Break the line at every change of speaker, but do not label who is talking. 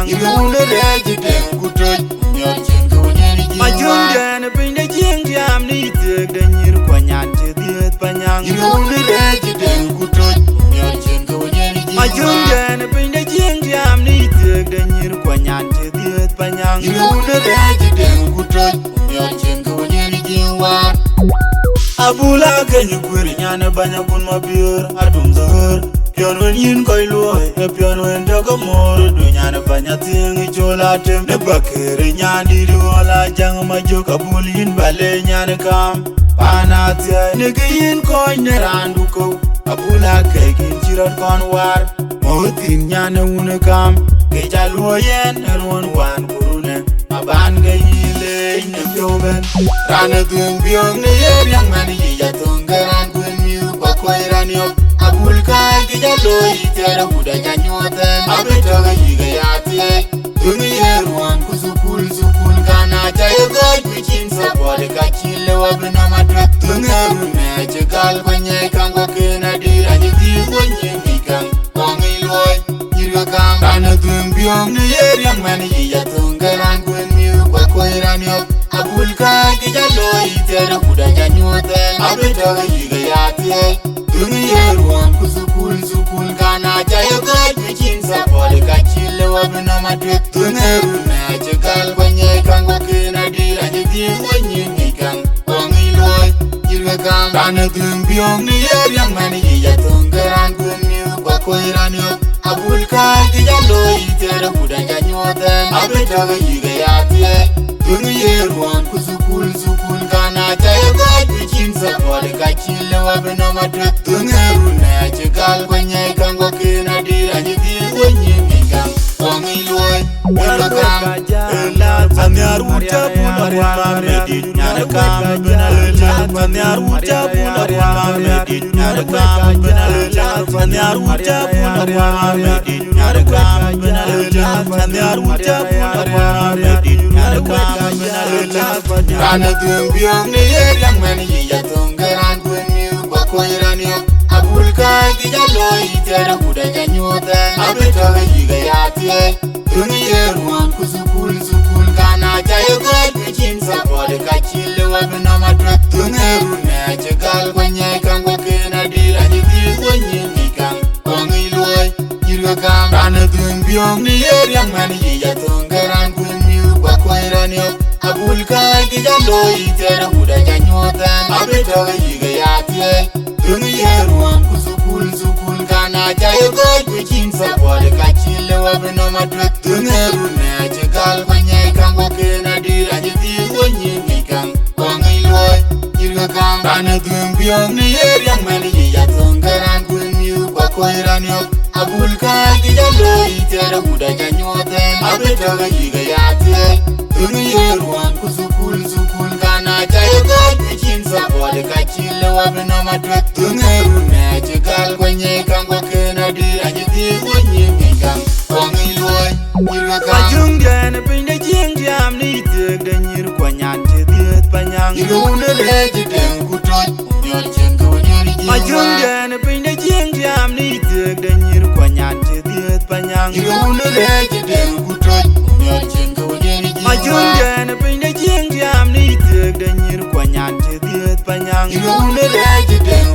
panyang Yune reji den kutuj Nyor chen kawanyeri jiwa Majung pinda jing jam ni tek den nyir kwanyan che diet panyang Yune reji den kutuj Nyor chen kawanyeri jiwa Majung pinda jing jam ni tek den nyir kwanyan che diet panyang Yune reji den kutuj Nyor chen kawanyeri jiwa Abula kenyu kwiri nyane banya kun mabiur adum zahur Pion wen yin koi luoy pion wen daga mor du nyane banya tingi chola tem ne bakere nyandi wala jang majuk abul yin bale nyane kam panatia nege yin koi ne randu ko abula kekin chirat kon war motin nyane une kam ke jaluoyen erwon wan kurune aban ge yile ne pioben rana dung biong ne yer yang mani ya tungaran kun miu kwa koirani op abul kai ki jalo itera buda nyanyoten abeta ga yiga yati dungi yerwan kusukul kana jaye goy pichin sapode ka chile wabna madra tungaru ne chegal banye kango kena dira nyidi wonye mikang kongi loy yirga kam rana dung biong ne yer yang mani ya tungaran kun miu kwa koirani op abul kai ki jalo itera buda nyanyoten abeta ga yiga yati dungi yerwan kusukul kana jaye goy pichin sapode ka chile wabna madra tungaru ne chegal banye kango kena dira nyidi wonye mikang kongi loy yirga kam rana dung biong ne yer yang mani ya tungaran kun miu kwa koirani op abul kai ki jalo itera buda nyanyoten abeta ga yiga yati dungi yerwan kusukul kana jaye goy pichin sapode ka chile wabna madra tungaru ne chegal banye kango kena dira nyidi wonye mikang kongi loy yirga kam Panyar uca pula rima medit nyana kam benalela Panyar uca pula rima medit nyana kam benalela Panyar uca pula rima medit nyana kam benalela Panyar uca pula rima medit nyana kam benalela Rana dung biong ne yer yang mani ya tungaran kun miu kwa koirani op abul kai ki jalo itera buda nyanyoten abeta ga yiga yati dungi yerwan kusukul kana jaye goy pichin sapode ka chile wabna madra tungaru ne chegal banye kango kena dira nyidi wonye mikang kongi loy yirga kam rana dung biong ne yer yang mani ya tungaran kun miu kwa koirani op abul kai ki jalo itera buda nyanyoten abeta ga yiga yati dungi yerwan kusukul kana jaye goy pichin sapode ka chile wabna madra tungaru ne chegal banye kango kena dira nyidi wonye mikang kongi loy yirga kam rana dung biong ne yer yang mani ya tungaran kun miu kwa koirani op abul kai ki jalo itera buda nyanyoten abeta ga yiga yati dungi yerwan kusukul kana jaye goy pichin sapode ka chile wabna madra tungaru ne chegal banye kango kena dira nyidi wonye mikang kongi loy yirga kam Majung pinda jing jam ni tek den nyir kwanyan che diet panyang Yune reji den kutuj Nyor chen kawanyeri jiwa Majung pinda jing jam ni tek den nyir kwanyan che diet panyang Yune reji den kutuj Nyor chen kawanyeri jiwa Majung pinda jing jam ni tek den nyir kwanyan che diet panyang Yune reji den